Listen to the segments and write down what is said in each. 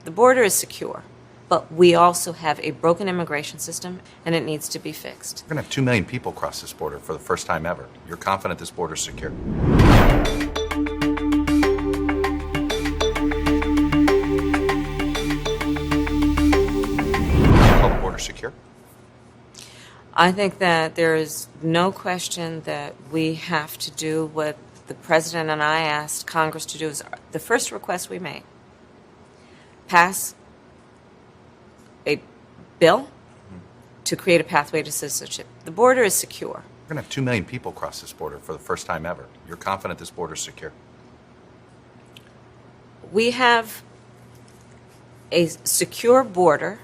The border is secure, but we also have a broken immigration system, and it needs to be fixed. We're going to have 2 million people cross this border for the first time ever. You're confident this border is secure? Call the border secure? I think that there is no question that we have to do what the President and I asked Congress to do. Is the first request we made. Pass a bill to create a pathway to citizenship. The border is secure. We're going to have 2 million people cross this border for the first time ever. You're confident this border is secure? We have a secure border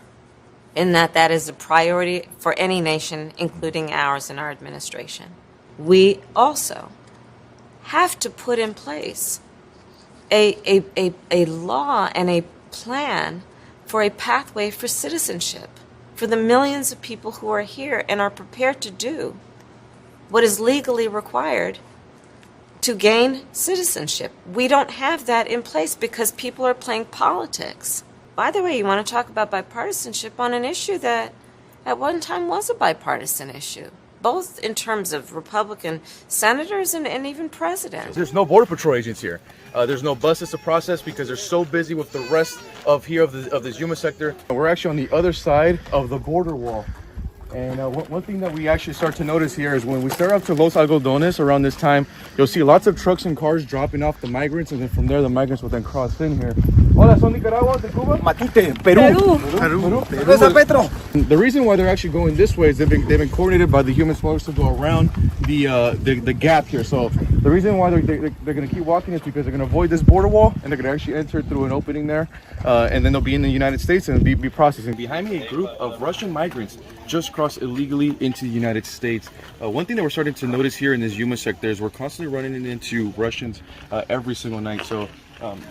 in that is a priority for any nation, including ours and our administration. We also have to put in place a law and a plan for a pathway for citizenship for the millions of people who are here and are prepared to do what is legally required to gain citizenship. We don't have that in place because people are playing politics. By the way, you want to talk about bipartisanship on an issue that at one time was a bipartisan issue, both in terms of Republican senators and even presidents. There's no Border Patrol agents here. There's no buses to process because they're so busy with the rest of this Yuma sector. We're actually on the other side of the border wall. And one thing that we actually start to notice here is when we start up to Los Algodones around this time, you'll see lots of trucks and cars dropping off the migrants, and then from there the migrants will then cross in here. Hola, son Nicaragua, de Cuba? Matute, Peru. Petro. The reason why they're actually going this way is they've been coordinated by the human smugglers to go around the gap here. So the reason why they're going to keep walking is because they're going to avoid this border wall, and they're going to actually enter through an opening there, and then they'll be in the United States and be processing. Behind me, a group of Russian migrants just crossed illegally into the United States. One thing that we're starting to notice here in this Yuma sector is we're constantly running into Russians every single night. So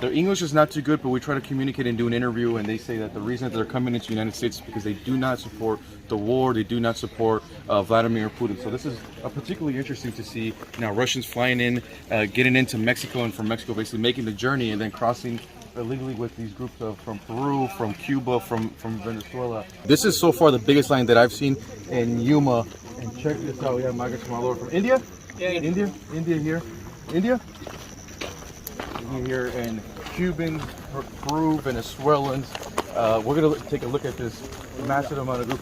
their English is not too good, but we try to communicate and do an interview, and they say that the reason that they're coming into the United States is because they do not support the war, they do not support Vladimir Putin. So this is particularly interesting to see now Russians flying in, getting into Mexico, and from Mexico basically making the journey and then crossing illegally with these groups from Peru, from Cuba, from Venezuela. This is so far the biggest line that I've seen in Yuma. And check this out, we have migrants from all over, from India? Yeah. India here. India here, and Cubans, Peru, Venezuelans. We're gonna take a look at this massive amount of group.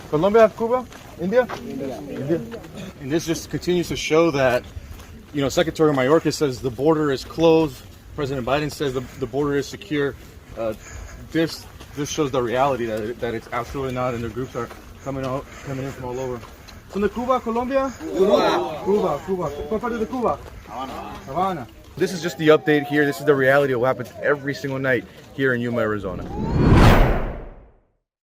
Colombia, Cuba, India. And this just continues to show that, you know, Secretary Mayorkas says the border is closed. President Biden says the border is secure. This shows the reality that it's absolutely not, and the groups are coming in from all over. From the Cuba, Colombia? Cuba. What part of the Cuba? Havana. This is just the update here. This is the reality of what happens every single night here in Yuma, Arizona.